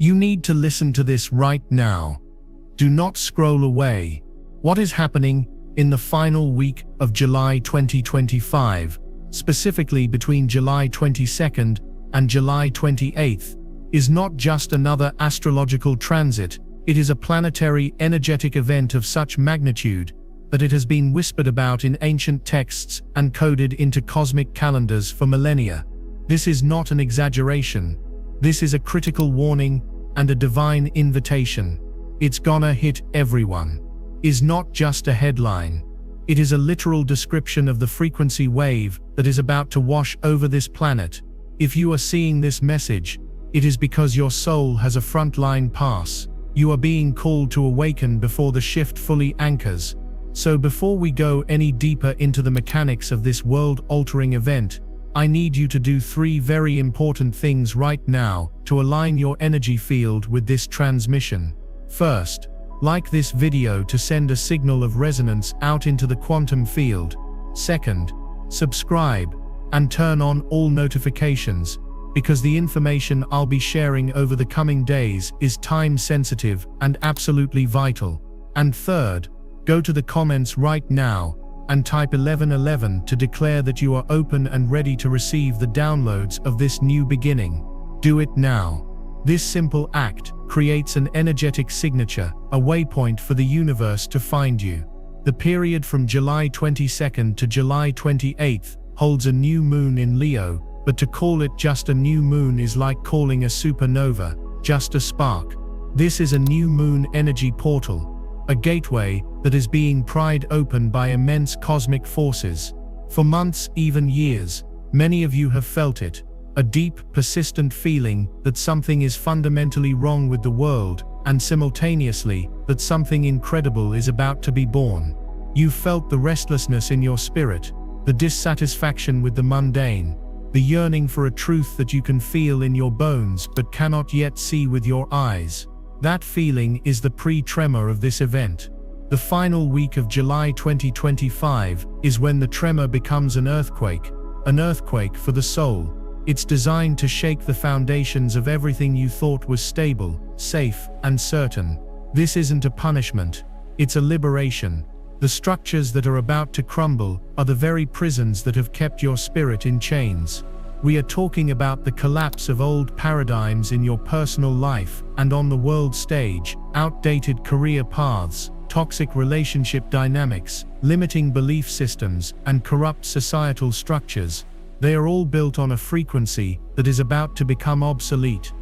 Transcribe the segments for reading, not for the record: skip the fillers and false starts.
You need to listen to this right now. Do not scroll away. What is happening in the final week of July 2025, specifically between July 22nd and July 28th, is not just another astrological transit. It is a planetary energetic event of such magnitude that it has been whispered about in ancient texts and coded into cosmic calendars for millennia. This is not an exaggeration. This is a critical warning and a divine invitation. It's gonna hit everyone. Is not just a headline. It is a literal description of the frequency wave that is about to wash over this planet. If you are seeing this message, it is because your soul has a frontline pass. You are being called to awaken before the shift fully anchors. So before we go any deeper into the mechanics of this world-altering event, I need you to do 3 very important things right now to align your energy field with this transmission. First, like this video to send a signal of resonance out into the quantum field. Second, subscribe and turn on all notifications, because the information I'll be sharing over the coming days is time-sensitive and absolutely vital. And third, go to the comments right now and type 1111 to declare that you are open and ready to receive the downloads of this new beginning. Do it now. This simple act creates an energetic signature, a waypoint for the universe to find you. The period from July 22nd to July 28th holds a new moon in Leo, but to call it just a new moon is like calling a supernova just a spark. This is a new moon energy portal, a gateway that is being pried open by immense cosmic forces. For months, even years, many of you have felt it, a deep, persistent feeling that something is fundamentally wrong with the world, and simultaneously, that something incredible is about to be born. You've felt the restlessness in your spirit, the dissatisfaction with the mundane, the yearning for a truth that you can feel in your bones but cannot yet see with your eyes. That feeling is the pre-tremor of this event. The final week of July 2025 is when the tremor becomes an earthquake for the soul. It's designed to shake the foundations of everything you thought was stable, safe, and certain. This isn't a punishment, it's a liberation. The structures that are about to crumble are the very prisons that have kept your spirit in chains. We are talking about the collapse of old paradigms in your personal life and on the world stage, outdated career paths, toxic relationship dynamics, limiting belief systems, and corrupt societal structures. They are all built on a frequency that is about to become obsolete.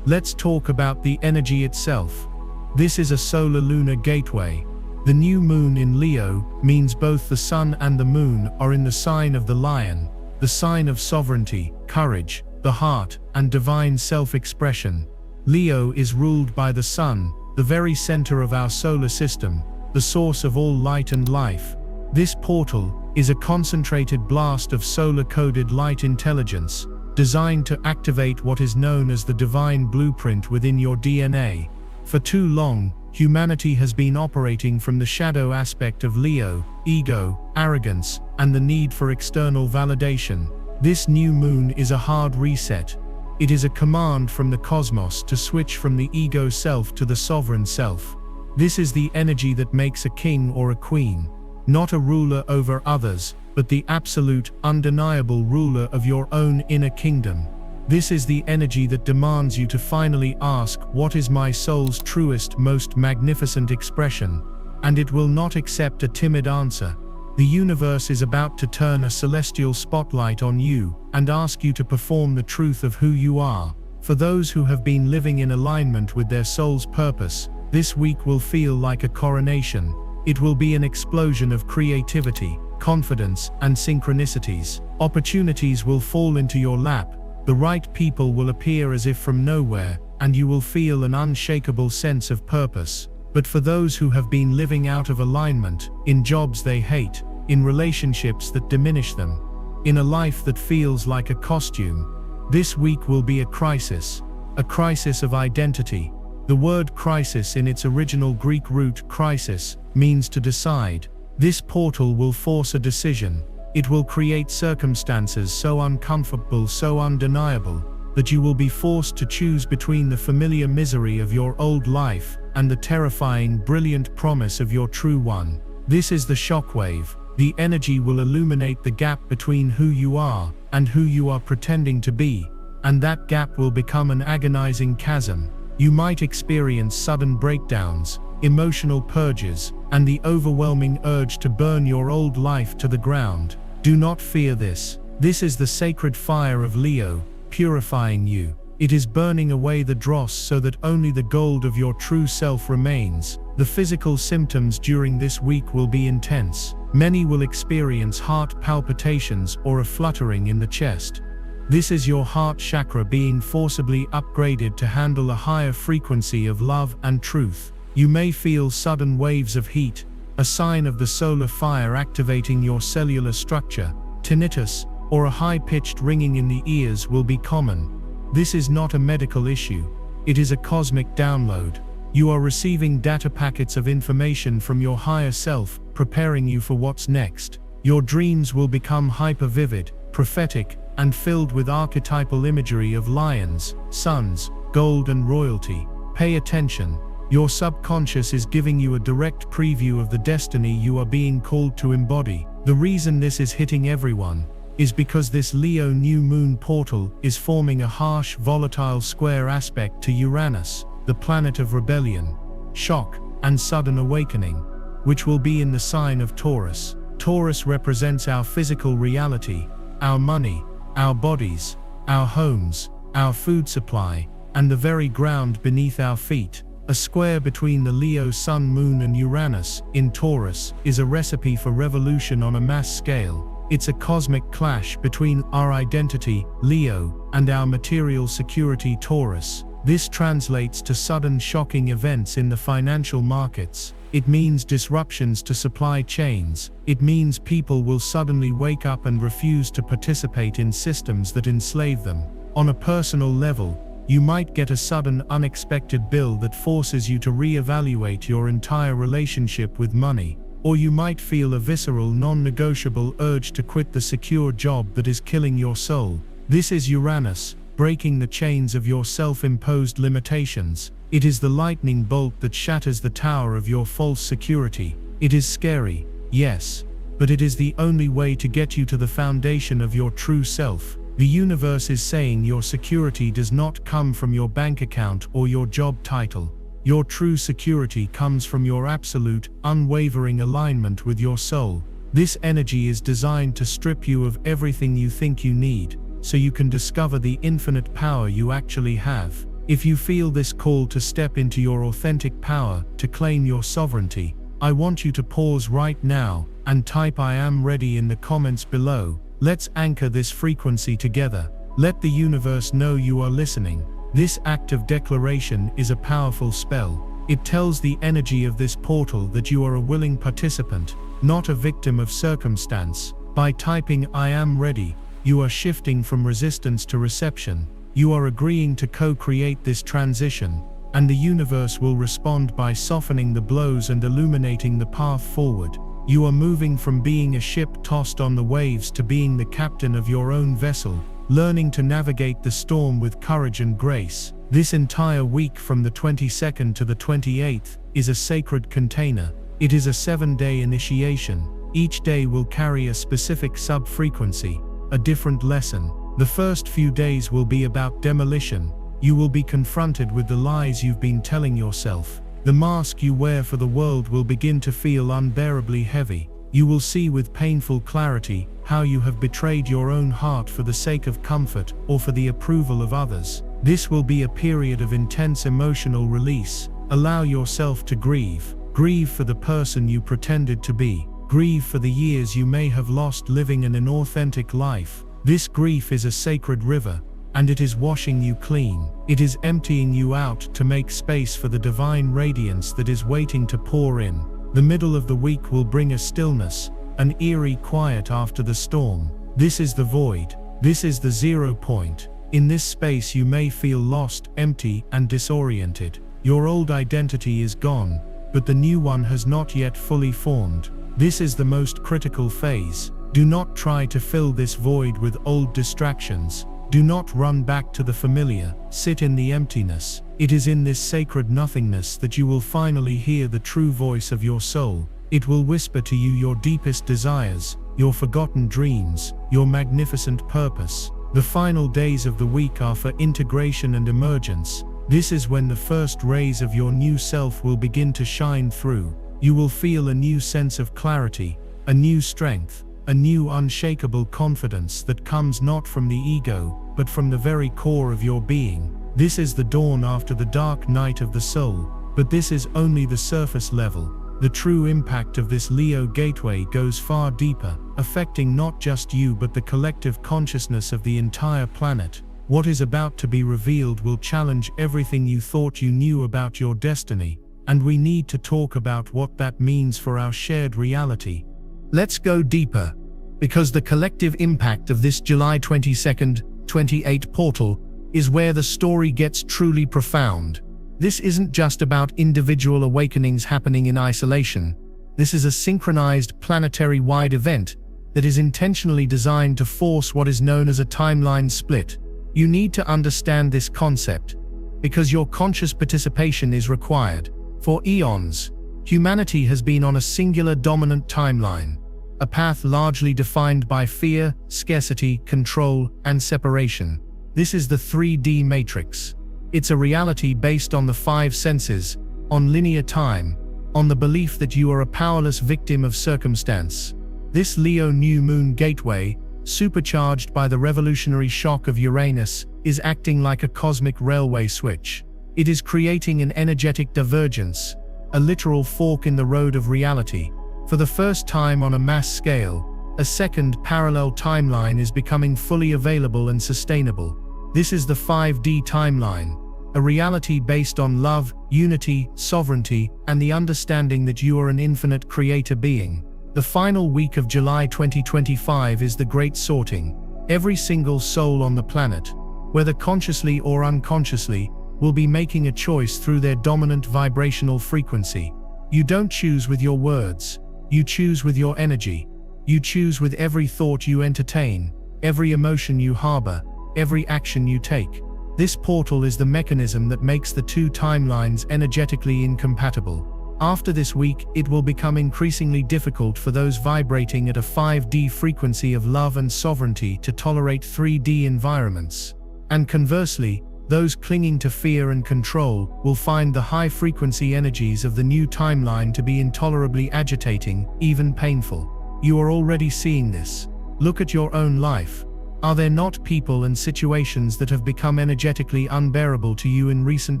Let's talk about the energy itself. This is a solar lunar gateway. The new moon in Leo means both the sun and the moon are in the sign of the lion, the sign of sovereignty, courage, the heart, and divine self-expression. Leo is ruled by the sun, the very center of our solar system, the source of all light and life. This portal is a concentrated blast of solar-coded light intelligence, designed to activate what is known as the divine blueprint within your DNA. For too long, humanity has been operating from the shadow aspect of Leo, ego, arrogance, and the need for external validation. This new moon is a hard reset. It is a command from the cosmos to switch from the ego self to the sovereign self. This is the energy that makes a king or a queen, not a ruler over others, but the absolute, undeniable ruler of your own inner kingdom. This is the energy that demands you to finally ask, what is my soul's truest, most magnificent expression? And it will not accept a timid answer. The universe is about to turn a celestial spotlight on you and ask you to perform the truth of who you are. For those who have been living in alignment with their soul's purpose, this week will feel like a coronation. It will be an explosion of creativity, confidence, and synchronicities. Opportunities will fall into your lap. The right people will appear as if from nowhere, and you will feel an unshakable sense of purpose. But for those who have been living out of alignment, in jobs they hate, in relationships that diminish them, in a life that feels like a costume, this week will be a crisis of identity. The word crisis in its original Greek root crisis means to decide. This portal will force a decision. It will create circumstances so uncomfortable, so undeniable, that you will be forced to choose between the familiar misery of your old life and the terrifying, brilliant promise of your true one. This is the shockwave. The energy will illuminate the gap between who you are and who you are pretending to be, and that gap will become an agonizing chasm. You might experience sudden breakdowns, emotional purges, and the overwhelming urge to burn your old life to the ground. Do not fear this. This is the sacred fire of Leo, purifying you. It is burning away the dross so that only the gold of your true self remains. The physical symptoms during this week will be intense. Many will experience heart palpitations or a fluttering in the chest. This is your heart chakra being forcibly upgraded to handle a higher frequency of love and truth. You may feel sudden waves of heat, a sign of the solar fire activating your cellular structure. Tinnitus, or a high-pitched ringing in the ears, will be common. This is not a medical issue. It is a cosmic download. You are receiving data packets of information from your higher self, preparing you for what's next. Your dreams will become hyper-vivid, prophetic, and filled with archetypal imagery of lions, suns, gold, and royalty. Pay attention. Your subconscious is giving you a direct preview of the destiny you are being called to embody. The reason this is hitting everyone is because this Leo new moon portal is forming a harsh, volatile square aspect to Uranus, the planet of rebellion, shock, and sudden awakening, which will be in the sign of Taurus. Taurus represents our physical reality, our money, our bodies, our homes, our food supply, and the very ground beneath our feet. A square between the Leo Sun, Moon, and Uranus in Taurus is a recipe for revolution on a mass scale. It's a cosmic clash between our identity, Leo, and our material security, Taurus. This translates to sudden, shocking events in the financial markets. It means disruptions to supply chains. It means people will suddenly wake up and refuse to participate in systems that enslave them. On a personal level, you might get a sudden, unexpected bill that forces you to reevaluate your entire relationship with money. Or you might feel a visceral, non-negotiable urge to quit the secure job that is killing your soul. This is Uranus, breaking the chains of your self-imposed limitations. It is the lightning bolt that shatters the tower of your false security. It is scary, yes, but it is the only way to get you to the foundation of your true self. The universe is saying your security does not come from your bank account or your job title. Your true security comes from your absolute, unwavering alignment with your soul. This energy is designed to strip you of everything you think you need, so you can discover the infinite power you actually have. If you feel this call to step into your authentic power, to claim your sovereignty, I want you to pause right now and type "I am ready" in the comments below. Let's anchor this frequency together. Let the universe know you are listening. This act of declaration is a powerful spell. It tells the energy of this portal that you are a willing participant, not a victim of circumstance. By typing "I am ready," you are shifting from resistance to reception. You are agreeing to co-create this transition, and the universe will respond by softening the blows and illuminating the path forward. You are moving from being a ship tossed on the waves to being the captain of your own vessel, learning to navigate the storm with courage and grace. This entire week from the 22nd to the 28th is a sacred container. It is a 7-day initiation. Each day will carry a specific sub-frequency, a different lesson. The first few days will be about demolition. You will be confronted with the lies you've been telling yourself. The mask you wear for the world will begin to feel unbearably heavy. You will see with painful clarity how you have betrayed your own heart for the sake of comfort or for the approval of others. This will be a period of intense emotional release. Allow yourself to grieve. Grieve for the person you pretended to be. Grieve for the years you may have lost living an inauthentic life. This grief is a sacred river, and it is washing you clean. It is emptying you out to make space for the divine radiance that is waiting to pour in. The middle of the week will bring a stillness, an eerie quiet after the storm. This is the void. This is the 0 point. In this space you may feel lost, empty, and disoriented. Your old identity is gone, but the new one has not yet fully formed. This is the most critical phase. Do not try to fill this void with old distractions. Do not run back to the familiar, sit in the emptiness. It is in this sacred nothingness that you will finally hear the true voice of your soul. It will whisper to you your deepest desires, your forgotten dreams, your magnificent purpose. The final days of the week are for integration and emergence. This is when the first rays of your new self will begin to shine through. You will feel a new sense of clarity, a new strength, a new unshakable confidence that comes not from the ego, but from the very core of your being. This is the dawn after the dark night of the soul, but this is only the surface level. The true impact of this Leo gateway goes far deeper, affecting not just you but the collective consciousness of the entire planet. What is about to be revealed will challenge everything you thought you knew about your destiny, and we need to talk about what that means for our shared reality. Let's go deeper, because the collective impact of this July 22nd, 28 portal is where the story gets truly profound. This isn't just about individual awakenings happening in isolation. This is a synchronized planetary-wide event that is intentionally designed to force what is known as a timeline split. You need to understand this concept, because your conscious participation is required. For eons, humanity has been on a singular dominant timeline, a path largely defined by fear, scarcity, control, and separation. This is the 3D matrix. It's a reality based on the 5 senses, on linear time, on the belief that you are a powerless victim of circumstance. This Leo new moon gateway, supercharged by the revolutionary shock of Uranus, is acting like a cosmic railway switch. It is creating an energetic divergence, a literal fork in the road of reality. For the first time on a mass scale, a second parallel timeline is becoming fully available and sustainable. This is the 5D timeline, a reality based on love, unity, sovereignty, and the understanding that you are an infinite creator being. The final week of July 2025 is the great sorting. Every single soul on the planet, whether consciously or unconsciously, will be making a choice through their dominant vibrational frequency. You don't choose with your words, you choose with your energy. You choose with every thought you entertain, every emotion you harbor, every action you take. This portal is the mechanism that makes the two timelines energetically incompatible. After this week, it will become increasingly difficult for those vibrating at a 5D frequency of love and sovereignty to tolerate 3D environments. And conversely, those clinging to fear and control will find the high-frequency energies of the new timeline to be intolerably agitating, even painful. You are already seeing this. Look at your own life. Are there not people and situations that have become energetically unbearable to you in recent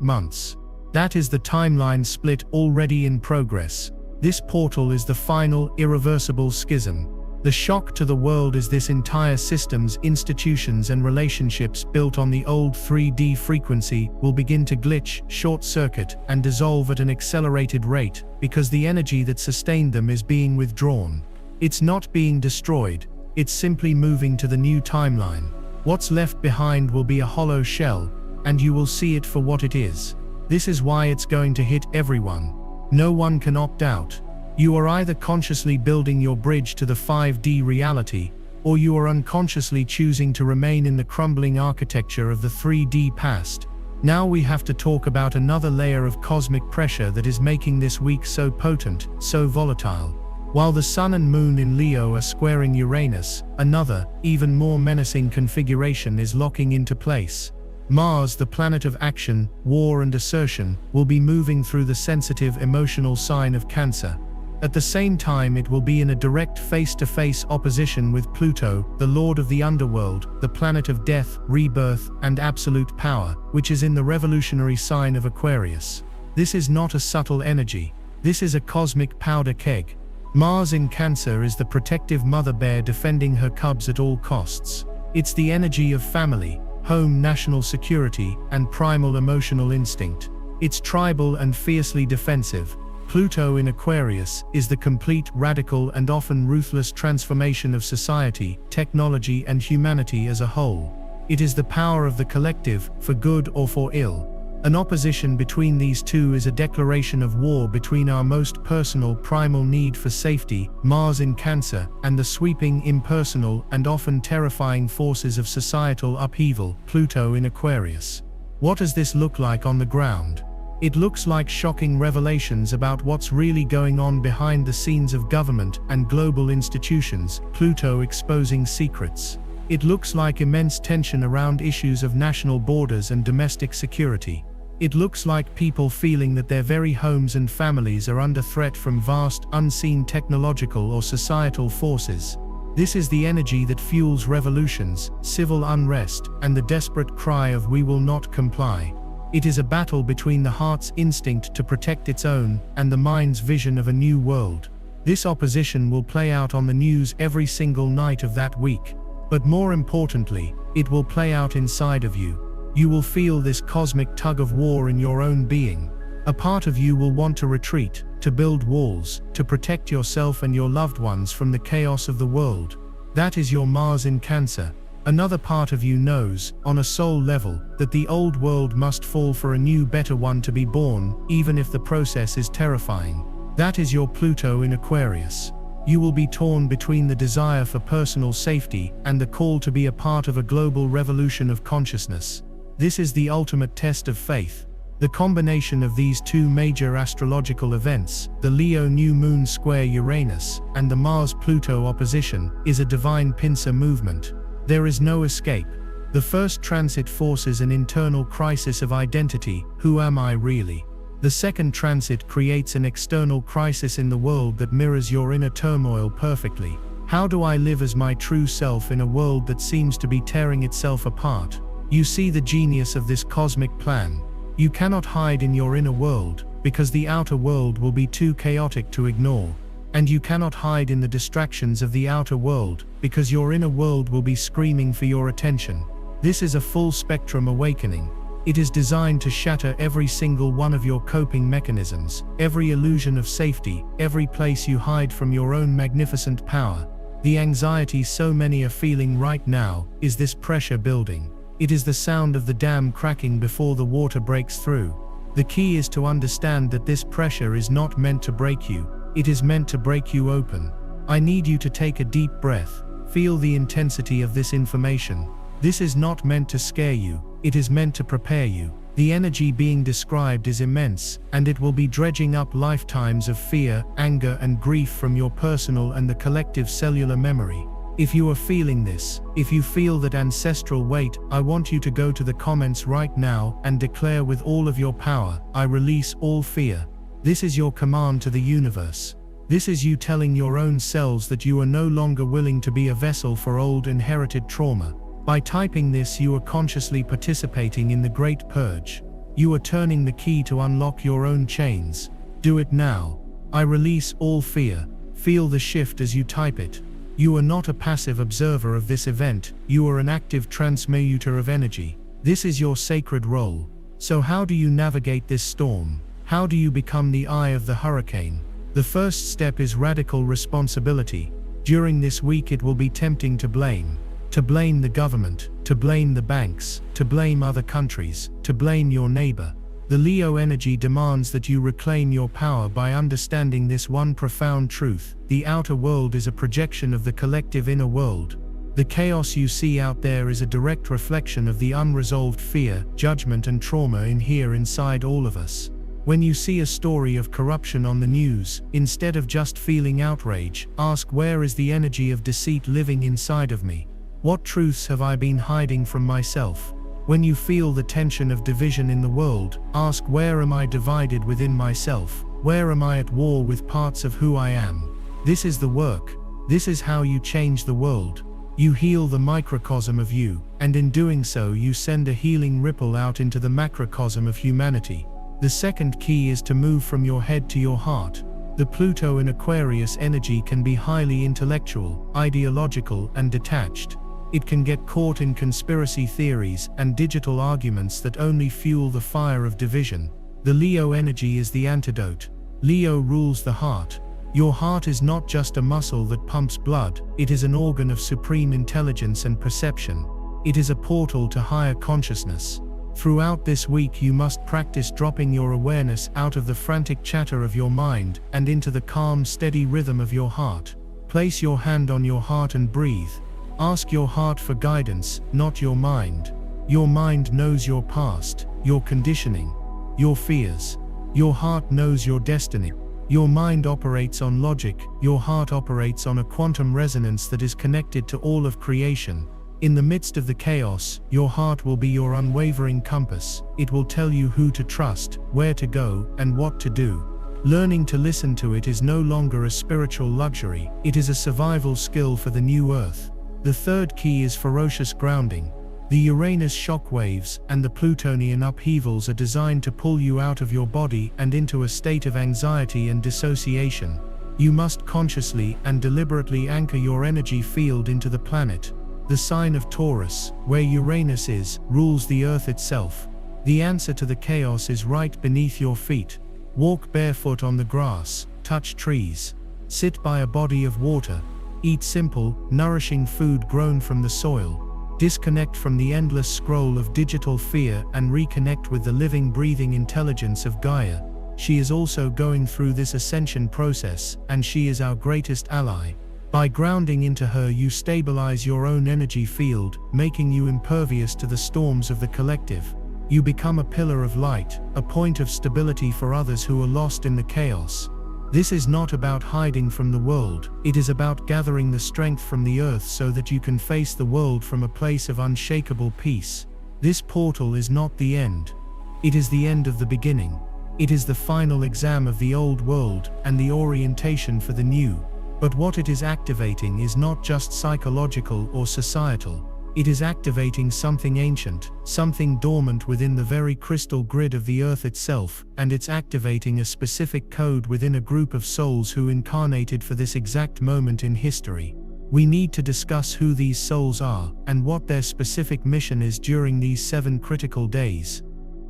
months? That is the timeline split already in progress. This portal is the final, irreversible schism. The shock to the world is this entire system's institutions and relationships built on the old 3D frequency will begin to glitch, short-circuit, and dissolve at an accelerated rate, because the energy that sustained them is being withdrawn. It's not being destroyed. It's simply moving to the new timeline. What's left behind will be a hollow shell, and you will see it for what it is. This is why it's going to hit everyone. No one can opt out. You are either consciously building your bridge to the 5D reality, or you are unconsciously choosing to remain in the crumbling architecture of the 3D past. Now we have to talk about another layer of cosmic pressure that is making this week so potent, so volatile. While the Sun and Moon in Leo are squaring Uranus, another, even more menacing configuration is locking into place. Mars, the planet of action, war and assertion, will be moving through the sensitive emotional sign of Cancer. At the same time, it will be in a direct face-to-face opposition with Pluto, the lord of the underworld, the planet of death, rebirth, and absolute power, which is in the revolutionary sign of Aquarius. This is not a subtle energy. This is a cosmic powder keg. Mars in Cancer is the protective mother bear defending her cubs at all costs. It's the energy of family, home, national security, and primal emotional instinct. It's tribal and fiercely defensive. Pluto in Aquarius is the complete, radical, and often ruthless transformation of society, technology, and humanity as a whole. It is the power of the collective, for good or for ill. An opposition between these two is a declaration of war between our most personal primal need for safety, Mars in Cancer, and the sweeping, impersonal, and often terrifying forces of societal upheaval, Pluto in Aquarius. What does this look like on the ground? It looks like shocking revelations about what's really going on behind the scenes of government and global institutions, Pluto exposing secrets. It looks like immense tension around issues of national borders and domestic security. It looks like people feeling that their very homes and families are under threat from vast, unseen technological or societal forces. This is the energy that fuels revolutions, civil unrest, and the desperate cry of "we will not comply." It is a battle between the heart's instinct to protect its own and the mind's vision of a new world. This opposition will play out on the news every single night of that week. But more importantly, it will play out inside of you. You will feel this cosmic tug of war in your own being. A part of you will want to retreat, to build walls, to protect yourself and your loved ones from the chaos of the world. That is your Mars in Cancer. Another part of you knows, on a soul level, that the old world must fall for a new, better one to be born, even if the process is terrifying. That is your Pluto in Aquarius. You will be torn between the desire for personal safety and the call to be a part of a global revolution of consciousness. This is the ultimate test of faith. The combination of these two major astrological events, the Leo new moon square Uranus and the Mars-Pluto opposition, is a divine pincer movement. There is no escape. The first transit forces an internal crisis of identity. Who am I really? The second transit creates an external crisis in the world that mirrors your inner turmoil perfectly. How do I live as my true self in a world that seems to be tearing itself apart? You see the genius of this cosmic plan. You cannot hide in your inner world, because the outer world will be too chaotic to ignore. And you cannot hide in the distractions of the outer world, because your inner world will be screaming for your attention. This is a full spectrum awakening. It is designed to shatter every single one of your coping mechanisms, every illusion of safety, every place you hide from your own magnificent power. The anxiety so many are feeling right now is this pressure building. It is the sound of the dam cracking before the water breaks through. The key is to understand that this pressure is not meant to break you, it is meant to break you open. I need you to take a deep breath, feel the intensity of this information. This is not meant to scare you, it is meant to prepare you. The energy being described is immense, and it will be dredging up lifetimes of fear, anger, and grief from your personal and the collective cellular memory. If you are feeling this, if you feel that ancestral weight, I want you to go to the comments right now and declare with all of your power, I release all fear. This is your command to the universe. This is you telling your own selves that you are no longer willing to be a vessel for old inherited trauma. By typing this, you are consciously participating in the Great Purge. You are turning the key to unlock your own chains. Do it now. I release all fear. Feel the shift as you type it. You are not a passive observer of this event, you are an active transmuter of energy. This is your sacred role. So how do you navigate this storm? How do you become the eye of the hurricane? The first step is radical responsibility. During this week it will be tempting to blame. To blame the government, to blame the banks, to blame other countries, to blame your neighbor. The Leo energy demands that you reclaim your power by understanding this one profound truth: the outer world is a projection of the collective inner world. The chaos you see out there is a direct reflection of the unresolved fear, judgment, and trauma in here inside all of us. When you see a story of corruption on the news, instead of just feeling outrage, ask, where is the energy of deceit living inside of me? What truths have I been hiding from myself? When you feel the tension of division in the world, ask, where am I divided within myself? Where am I at war with parts of who I am? This is the work. This is how you change the world. You heal the microcosm of you, and in doing so you send a healing ripple out into the macrocosm of humanity. The second key is to move from your head to your heart. The Pluto in Aquarius energy can be highly intellectual, ideological, and detached. It can get caught in conspiracy theories and digital arguments that only fuel the fire of division. The Leo energy is the antidote. Leo rules the heart. Your heart is not just a muscle that pumps blood, it is an organ of supreme intelligence and perception. It is a portal to higher consciousness. Throughout this week you must practice dropping your awareness out of the frantic chatter of your mind and into the calm, steady rhythm of your heart. Place your hand on your heart and breathe. Ask your heart for guidance, not your mind. Your mind knows your past, your conditioning, your fears. Your heart knows your destiny. Your mind operates on logic, your heart operates on a quantum resonance that is connected to all of creation. In the midst of the chaos, your heart will be your unwavering compass. It will tell you who to trust, where to go, and what to do. Learning to listen to it is no longer a spiritual luxury, it is a survival skill for the new earth. The third key is ferocious grounding. The Uranus shockwaves and the Plutonian upheavals are designed to pull you out of your body and into a state of anxiety and dissociation. You must consciously and deliberately anchor your energy field into the planet. The sign of Taurus, where Uranus is, rules the earth itself. The answer to the chaos is right beneath your feet. Walk barefoot on the grass, touch trees, sit by a body of water, eat simple, nourishing food grown from the soil. Disconnect from the endless scroll of digital fear and reconnect with the living, breathing intelligence of Gaia. She is also going through this ascension process, and she is our greatest ally. By grounding into her, you stabilize your own energy field, making you impervious to the storms of the collective. You become a pillar of light, a point of stability for others who are lost in the chaos. This is not about hiding from the world, it is about gathering the strength from the earth so that you can face the world from a place of unshakable peace. This portal is not the end. It is the end of the beginning. It is the final exam of the old world and the orientation for the new. But what it is activating is not just psychological or societal. It is activating something ancient, something dormant within the very crystal grid of the earth itself, and it's activating a specific code within a group of souls who incarnated for this exact moment in history. We need to discuss who these souls are, and what their specific mission is during these 7 critical days.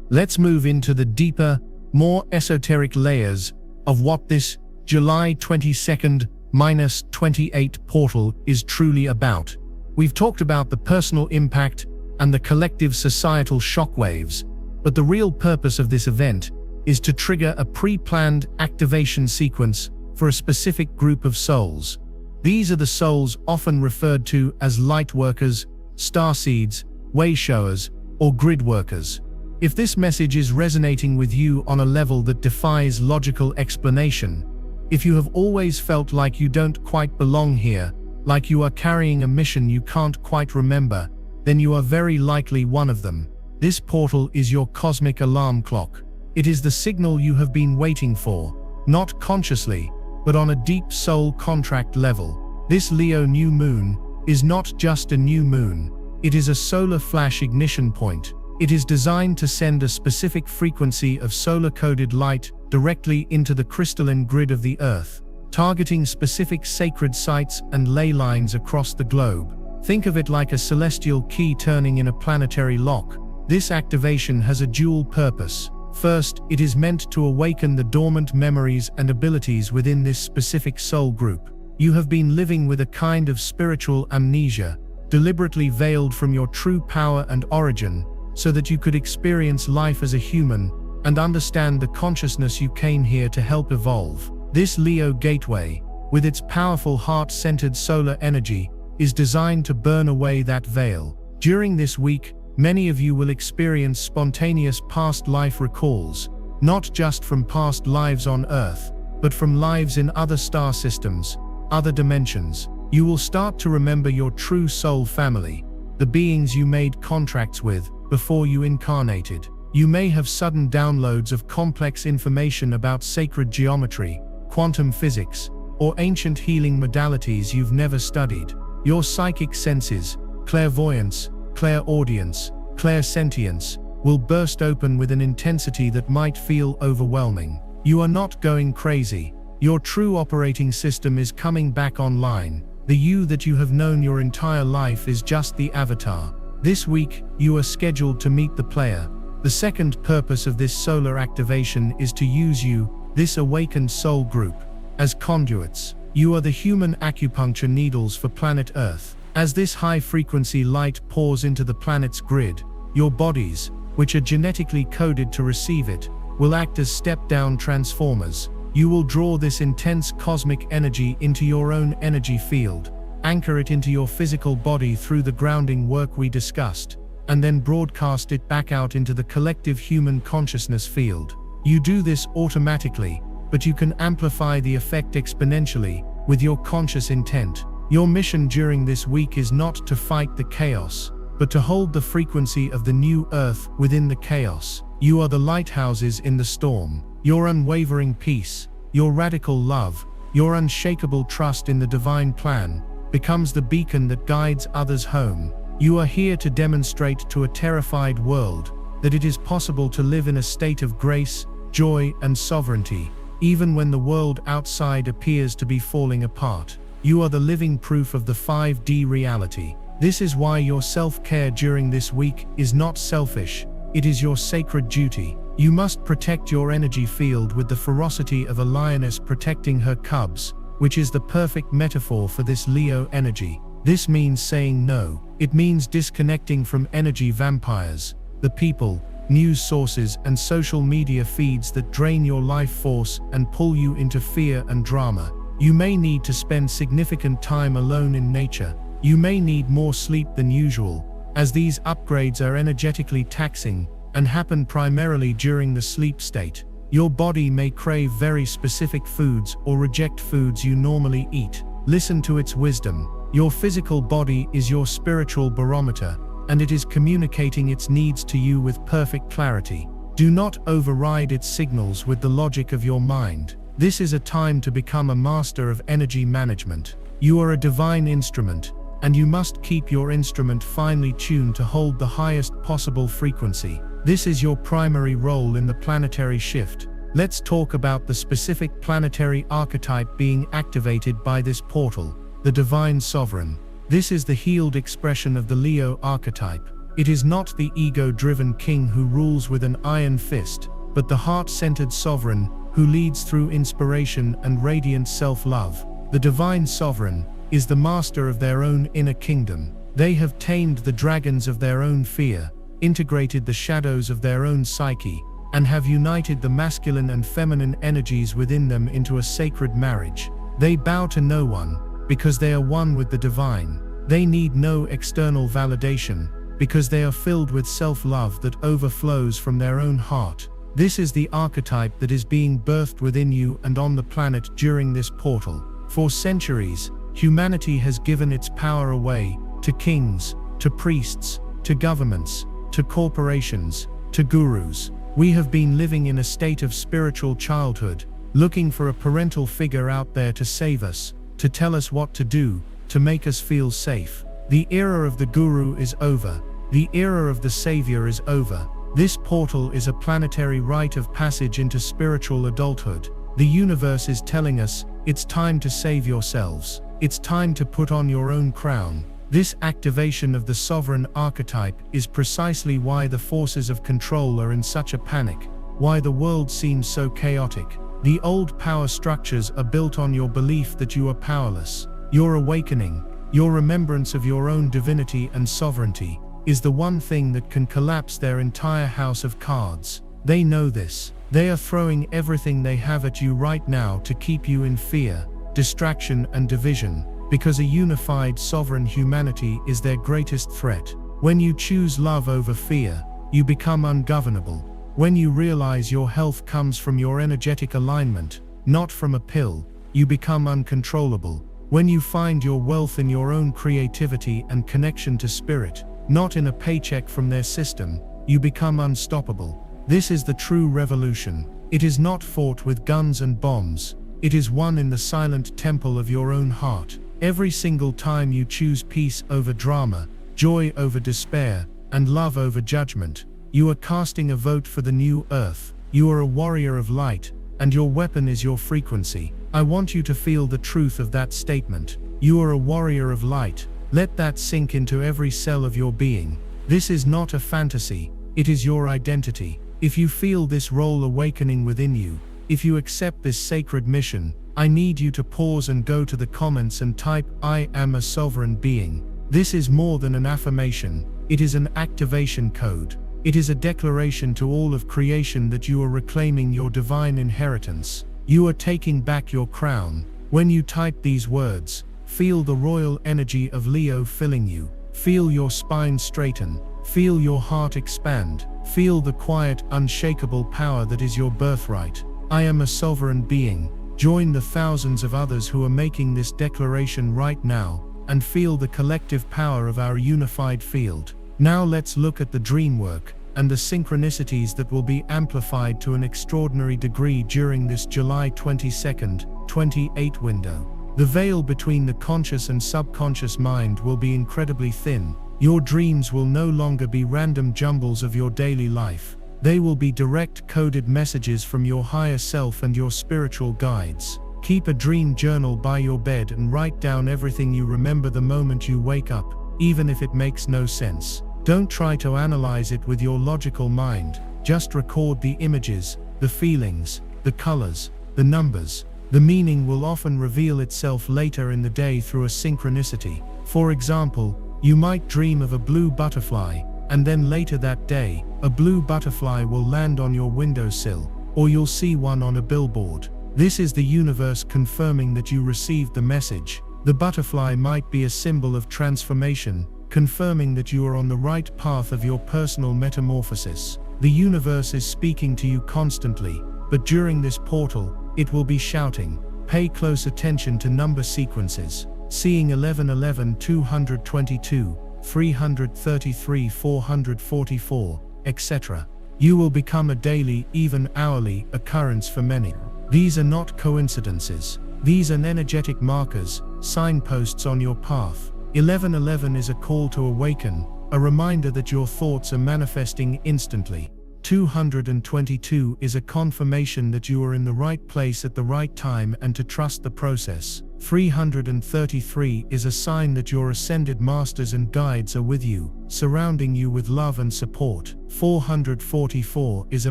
Let's move into the deeper, more esoteric layers of what this July 22nd-28 portal is truly about. We've talked about the personal impact and the collective societal shockwaves, but the real purpose of this event is to trigger a pre-planned activation sequence for a specific group of souls. These are the souls often referred to as light workers, starseeds, way showers, or grid workers. If this message is resonating with you on a level that defies logical explanation, if you have always felt like you don't quite belong here, like you are carrying a mission you can't quite remember, then you are very likely one of them. This portal is your cosmic alarm clock. It is the signal you have been waiting for, not consciously, but on a deep soul contract level. This Leo new moon is not just a new moon, it is a solar flash ignition point. It is designed to send a specific frequency of solar-coded light directly into the crystalline grid of the Earth, targeting specific sacred sites and ley lines across the globe. Think of it like a celestial key turning in a planetary lock. This activation has a dual purpose. First, it is meant to awaken the dormant memories and abilities within this specific soul group. You have been living with a kind of spiritual amnesia, deliberately veiled from your true power and origin, so that you could experience life as a human and understand the consciousness you came here to help evolve. This Leo gateway, with its powerful heart-centered solar energy, is designed to burn away that veil. During this week, many of you will experience spontaneous past life recalls, not just from past lives on Earth, but from lives in other star systems, other dimensions. You will start to remember your true soul family, the beings you made contracts with before you incarnated. You may have sudden downloads of complex information about sacred geometry, quantum physics, or ancient healing modalities you've never studied. Your psychic senses, clairvoyance, clairaudience, clairsentience, will burst open with an intensity that might feel overwhelming. You are not going crazy. Your true operating system is coming back online. The you that you have known your entire life is just the avatar. This week, you are scheduled to meet the player. The second purpose of this solar activation is to use you, this awakened soul group, as conduits. You are the human acupuncture needles for planet Earth. As this high-frequency light pours into the planet's grid, your bodies, which are genetically coded to receive it, will act as step-down transformers. You will draw this intense cosmic energy into your own energy field, anchor it into your physical body through the grounding work we discussed, and then broadcast it back out into the collective human consciousness field. You do this automatically, but you can amplify the effect exponentially with your conscious intent. Your mission during this week is not to fight the chaos, but to hold the frequency of the new earth within the chaos. You are the lighthouses in the storm. Your unwavering peace, your radical love, your unshakable trust in the divine plan becomes the beacon that guides others home. You are here to demonstrate to a terrified world that it is possible to live in a state of grace, joy, and sovereignty, even when the world outside appears to be falling apart. You are the living proof of the 5D reality. This is why your self-care during this week is not selfish, it is your sacred duty. You must protect your energy field with the ferocity of a lioness protecting her cubs, which is the perfect metaphor for this Leo energy. This means saying no. It means disconnecting from energy vampires, the people, news sources, and social media feeds that drain your life force and pull you into fear and drama. You may need to spend significant time alone in nature. You may need more sleep than usual, as these upgrades are energetically taxing and happen primarily during the sleep state. Your body may crave very specific foods or reject foods you normally eat. Listen to its wisdom. Your physical body is your spiritual barometer, and it is communicating its needs to you with perfect clarity. Do not override its signals with the logic of your mind. This is a time to become a master of energy management. You are a divine instrument, and you must keep your instrument finely tuned to hold the highest possible frequency. This is your primary role in the planetary shift. Let's talk about the specific planetary archetype being activated by this portal, the Divine Sovereign. This is the healed expression of the Leo archetype. It is not the ego-driven king who rules with an iron fist, but the heart-centered sovereign who leads through inspiration and radiant self-love. The Divine Sovereign is the master of their own inner kingdom. They have tamed the dragons of their own fear, integrated the shadows of their own psyche, and have united the masculine and feminine energies within them into a sacred marriage. They bow to no one, because they are one with the divine. They need no external validation, because they are filled with self-love that overflows from their own heart. This is the archetype that is being birthed within you and on the planet during this portal. For centuries, humanity has given its power away to kings, to priests, to governments, to corporations, to gurus. We have been living in a state of spiritual childhood, looking for a parental figure out there to save us, to tell us what to do, to make us feel safe. The era of the guru is over. The era of the savior is over. This portal is a planetary rite of passage into spiritual adulthood. The universe is telling us, it's time to save yourselves. It's time to put on your own crown. This activation of the sovereign archetype is precisely why the forces of control are in such a panic, why the world seems so chaotic. The old power structures are built on your belief that you are powerless. Your awakening, your remembrance of your own divinity and sovereignty, is the one thing that can collapse their entire house of cards. They know this. They are throwing everything they have at you right now to keep you in fear, distraction, and division, because a unified sovereign humanity is their greatest threat. When you choose love over fear, you become ungovernable. When you realize your health comes from your energetic alignment, not from a pill, you become uncontrollable. When you find your wealth in your own creativity and connection to spirit, not in a paycheck from their system, you become unstoppable. This is the true revolution. It is not fought with guns and bombs. It is won in the silent temple of your own heart. Every single time you choose peace over drama, joy over despair, and love over judgment, you are casting a vote for the new earth. You are a warrior of light, and your weapon is your frequency. I want you to feel the truth of that statement. You are a warrior of light. Let that sink into every cell of your being. This is not a fantasy, it is your identity. If you feel this role awakening within you, if you accept this sacred mission, I need you to pause and go to the comments and type, "I am a sovereign being." This is more than an affirmation, it is an activation code. It is a declaration to all of creation that you are reclaiming your divine inheritance. You are taking back your crown. When you type these words, feel the royal energy of Leo filling you. Feel your spine straighten. Feel your heart expand. Feel the quiet, unshakable power that is your birthright. I am a sovereign being. Join the thousands of others who are making this declaration right now, and feel the collective power of our unified field. Now let's look at the dreamwork and the synchronicities that will be amplified to an extraordinary degree during this July 22nd, 28 window. The veil between the conscious and subconscious mind will be incredibly thin. Your dreams will no longer be random jumbles of your daily life. They will be direct coded messages from your higher self and your spiritual guides. Keep a dream journal by your bed and write down everything you remember the moment you wake up, even if it makes no sense. Don't try to analyze it with your logical mind. Just record the images, the feelings, the colors, the numbers. The meaning will often reveal itself later in the day through a synchronicity. For example, you might dream of a blue butterfly, and then later that day, a blue butterfly will land on your windowsill, or you'll see one on a billboard. This is the universe confirming that you received the message. The butterfly might be a symbol of transformation, confirming that you are on the right path of your personal metamorphosis. The universe is speaking to you constantly, but during this portal, it will be shouting. Pay close attention to number sequences. Seeing 1111, 222, 333, 444, etc. You will become a daily, even hourly, occurrence for many. These are not coincidences. These are energetic markers, signposts on your path. 1111 is a call to awaken, a reminder that your thoughts are manifesting instantly. 222 is a confirmation that you are in the right place at the right time and to trust the process. 333 is a sign that your ascended masters and guides are with you, surrounding you with love and support. 444 is a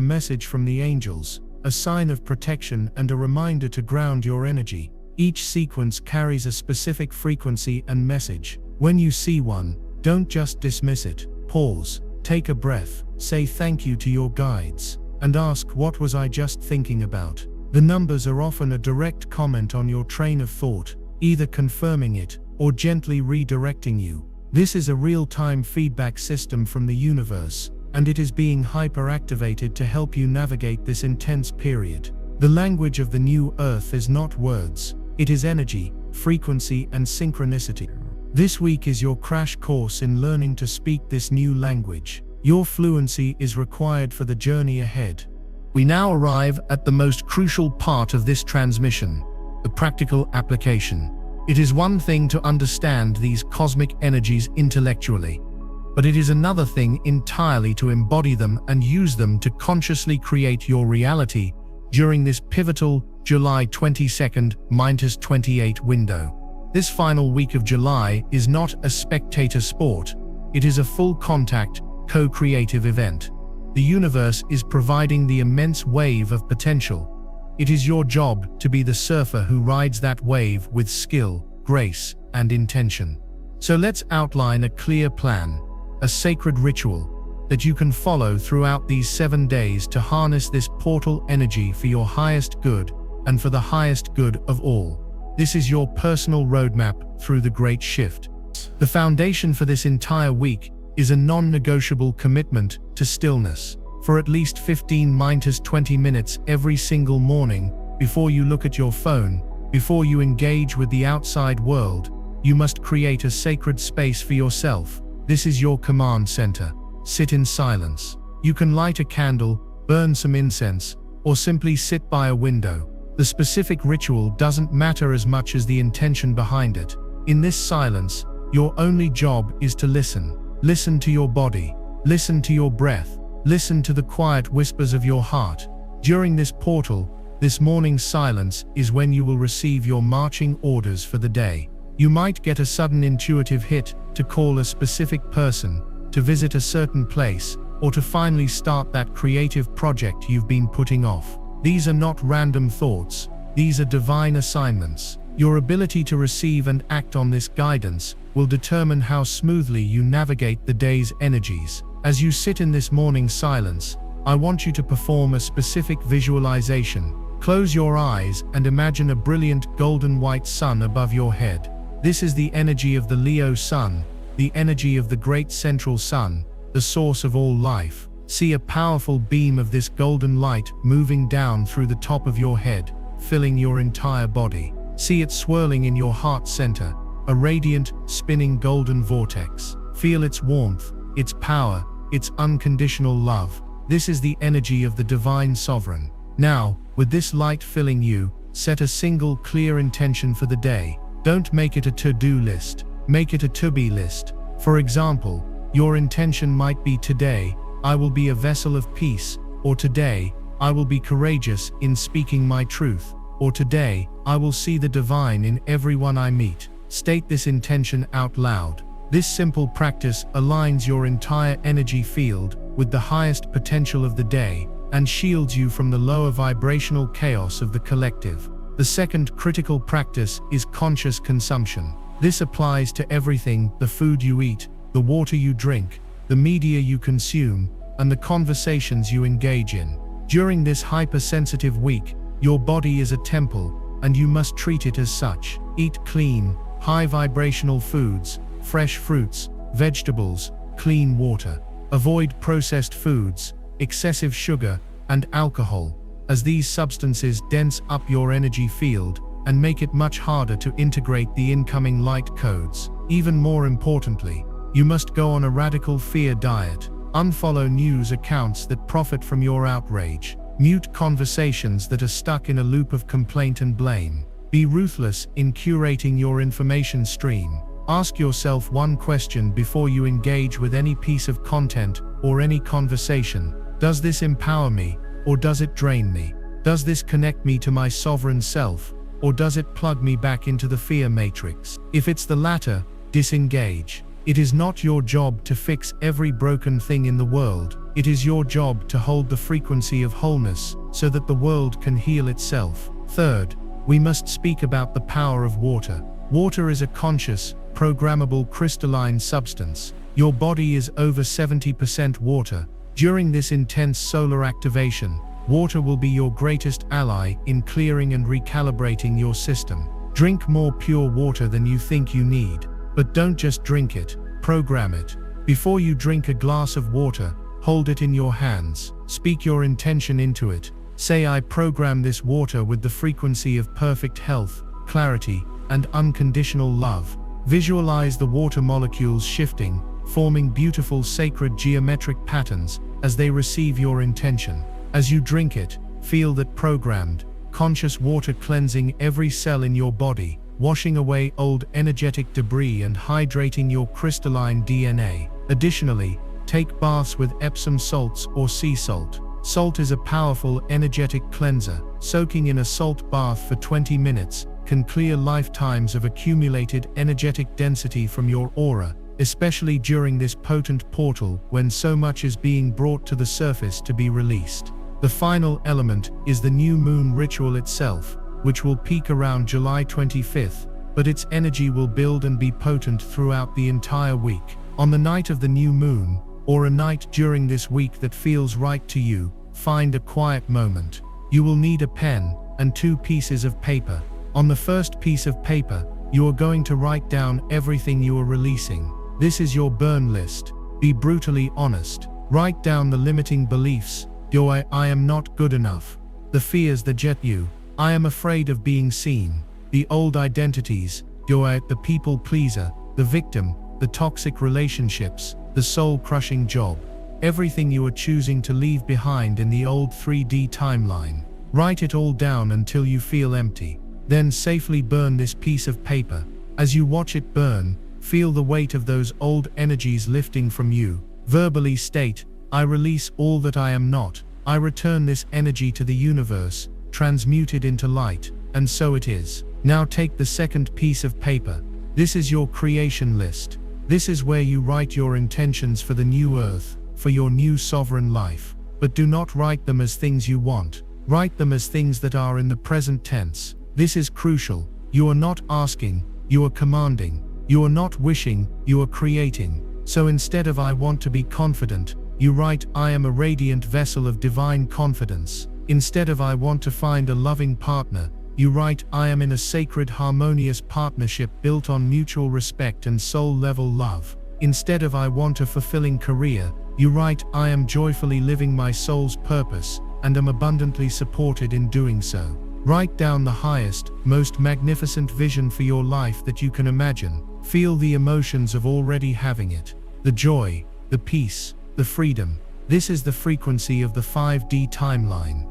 message from the angels, a sign of protection and a reminder to ground your energy. Each sequence carries a specific frequency and message. When you see one, don't just dismiss it. Pause, take a breath, say thank you to your guides, and ask, what was I just thinking about? The numbers are often a direct comment on your train of thought, either confirming it or gently redirecting you. This is a real-time feedback system from the universe, and it is being hyperactivated to help you navigate this intense period. The language of the new earth is not words. It is energy, frequency, and synchronicity. This week is your crash course in learning to speak this new language. Your fluency is required for the journey ahead. We now arrive at the most crucial part of this transmission, the practical application. It is one thing to understand these cosmic energies intellectually, but it is another thing entirely to embody them and use them to consciously create your reality during this pivotal July 22nd-28 window. This final week of July is not a spectator sport. It is a full-contact, co-creative event. The universe is providing the immense wave of potential. It is your job to be the surfer who rides that wave with skill, grace, and intention. So let's outline a clear plan, a sacred ritual that you can follow throughout these 7 days to harness this portal energy for your highest good and for the highest good of all. This is your personal roadmap through the Great Shift. The foundation for this entire week is a non-negotiable commitment to stillness. For at least 15-20 minutes every single morning, before you look at your phone, before you engage with the outside world, you must create a sacred space for yourself. This is your command center. Sit in silence. You can light a candle, burn some incense, or simply sit by a window. The specific ritual doesn't matter as much as the intention behind it. In this silence, your only job is to listen. Listen to your body. Listen to your breath. Listen to the quiet whispers of your heart. During this portal, this morning's silence is when you will receive your marching orders for the day. You might get a sudden intuitive hit to call a specific person, to visit a certain place, or to finally start that creative project you've been putting off. These are not random thoughts. These are divine assignments. Your ability to receive and act on this guidance will determine how smoothly you navigate the day's energies. As you sit in this morning silence, I want you to perform a specific visualization. Close your eyes and imagine a brilliant golden white sun above your head. This is the energy of the Leo sun, the energy of the great central sun, the source of all life. See a powerful beam of this golden light moving down through the top of your head, filling your entire body. See it swirling in your heart center, a radiant, spinning golden vortex. Feel its warmth, its power, its unconditional love. This is the energy of the divine sovereign. Now, with this light filling you, set a single clear intention for the day. Don't make it a to-do list, make it a to-be list. For example, your intention might be today, I will be a vessel of peace, or today, I will be courageous in speaking my truth, or today, I will see the divine in everyone I meet. State this intention out loud. This simple practice aligns your entire energy field with the highest potential of the day and shields you from the lower vibrational chaos of the collective. The second critical practice is conscious consumption. This applies to everything: the food you eat, the water you drink, the media you consume, and the conversations you engage in. During this hypersensitive week, your body is a temple, and you must treat it as such. Eat clean, high vibrational foods, fresh fruits, vegetables, clean water. Avoid processed foods, excessive sugar, and alcohol, as these substances dense up your energy field and make it much harder to integrate the incoming light codes. Even more importantly, you must go on a radical fear diet. Unfollow news accounts that profit from your outrage. Mute conversations that are stuck in a loop of complaint and blame. Be ruthless in curating your information stream. Ask yourself one question before you engage with any piece of content or any conversation. Does this empower me, or does it drain me? Does this connect me to my sovereign self, or does it plug me back into the fear matrix? If it's the latter, disengage. It is not your job to fix every broken thing in the world. It is your job to hold the frequency of wholeness so that the world can heal itself. Third, we must speak about the power of water. Water is a conscious, programmable crystalline substance. Your body is over 70% water. During this intense solar activation, water will be your greatest ally in clearing and recalibrating your system. Drink more pure water than you think you need. But don't just drink it, program it. Before you drink a glass of water, hold it in your hands. Speak your intention into it. Say, I program this water with the frequency of perfect health, clarity, and unconditional love. Visualize the water molecules shifting, forming beautiful sacred geometric patterns as they receive your intention. As you drink it, feel that programmed, conscious water cleansing every cell in your body, washing away old energetic debris and hydrating your crystalline DNA. Additionally, take baths with Epsom salts or sea salt. Salt is a powerful energetic cleanser. Soaking in a salt bath for 20 minutes can clear lifetimes of accumulated energetic density from your aura, especially during this potent portal when so much is being brought to the surface to be released. The final element is the new moon ritual itself, which will peak around July 25th, but its energy will build and be potent throughout the entire week. On the night of the new moon, or a night during this week that feels right to you, find a quiet moment. You will need a pen and 2 pieces of paper. On the first piece of paper, you are going to write down everything you are releasing. This is your burn list. Be brutally honest. Write down the limiting beliefs. I am not good enough. The fears that jet you. I am afraid of being seen. The old identities. The people pleaser, the victim, the toxic relationships, the soul-crushing job. Everything you are choosing to leave behind in the old 3D timeline. Write it all down until you feel empty. Then safely burn this piece of paper. As you watch it burn, feel the weight of those old energies lifting from you. Verbally state, I release all that I am not. I return this energy to the universe, transmute it into light, and so it is. Now take the second piece of paper. This is your creation list. This is where you write your intentions for the new earth, for your new sovereign life. But do not write them as things you want. Write them as things that are in the present tense. This is crucial. You are not asking, you are commanding. You are not wishing, you are creating. So instead of "I want to be confident," you write "I am a radiant vessel of divine confidence." Instead of "I want to find a loving partner," you write "I am in a sacred harmonious partnership built on mutual respect and soul-level love." Instead of "I want a fulfilling career," you write "I am joyfully living my soul's purpose and am abundantly supported in doing so." Write down the highest, most magnificent vision for your life that you can imagine. Feel the emotions of already having it. The joy, the peace, the freedom. This is the frequency of the 5D timeline.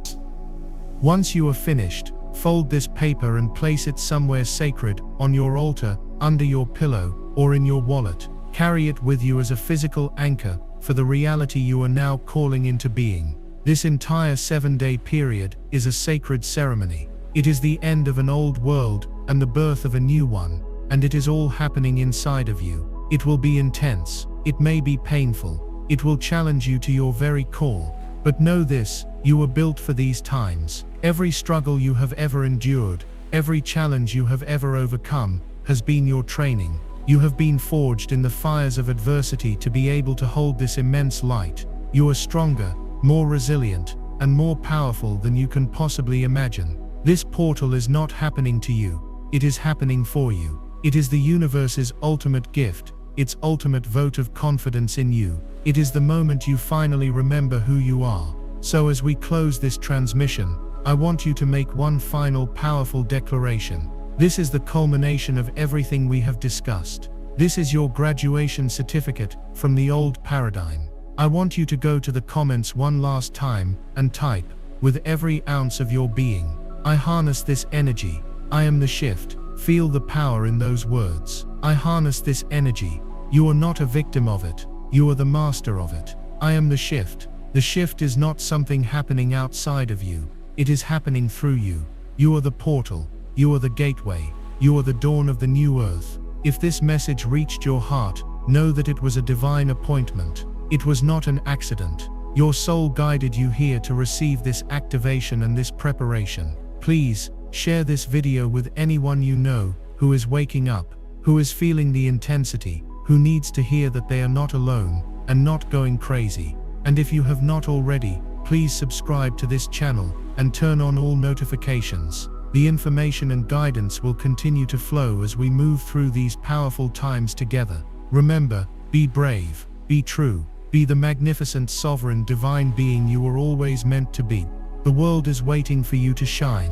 Once you are finished, fold this paper and place it somewhere sacred, on your altar, under your pillow, or in your wallet. Carry it with you as a physical anchor for the reality you are now calling into being. This entire 7-day period is a sacred ceremony. It is the end of an old world and the birth of a new one, and it is all happening inside of you. It will be intense. It may be painful. It will challenge you to your very core. But know this, you were built for these times. Every struggle you have ever endured, every challenge you have ever overcome, has been your training. You have been forged in the fires of adversity to be able to hold this immense light. You are stronger, more resilient, and more powerful than you can possibly imagine. This portal is not happening to you. It is happening for you. It is the universe's ultimate gift, its ultimate vote of confidence in you. It is the moment you finally remember who you are. So as we close this transmission, I want you to make one final powerful declaration. This is the culmination of everything we have discussed. This is your graduation certificate from the old paradigm. I want you to go to the comments one last time and type, with every ounce of your being, "I harness this energy. I am the shift." Feel the power in those words. I harness this energy. You are not a victim of it. You are the master of it. I am the shift. The shift is not something happening outside of you. It is happening through you. You are the portal. You are the gateway. You are the dawn of the new earth. If this message reached your heart, know that it was a divine appointment. It was not an accident. Your soul guided you here to receive this activation and this preparation. Please, share this video with anyone you know who is waking up, who is feeling the intensity, who needs to hear that they are not alone and not going crazy. And if you have not already, please subscribe to this channel and turn on all notifications. The information and guidance will continue to flow as we move through these powerful times together. Remember, be brave, be true, be the magnificent sovereign divine being you were always meant to be. The world is waiting for you to shine.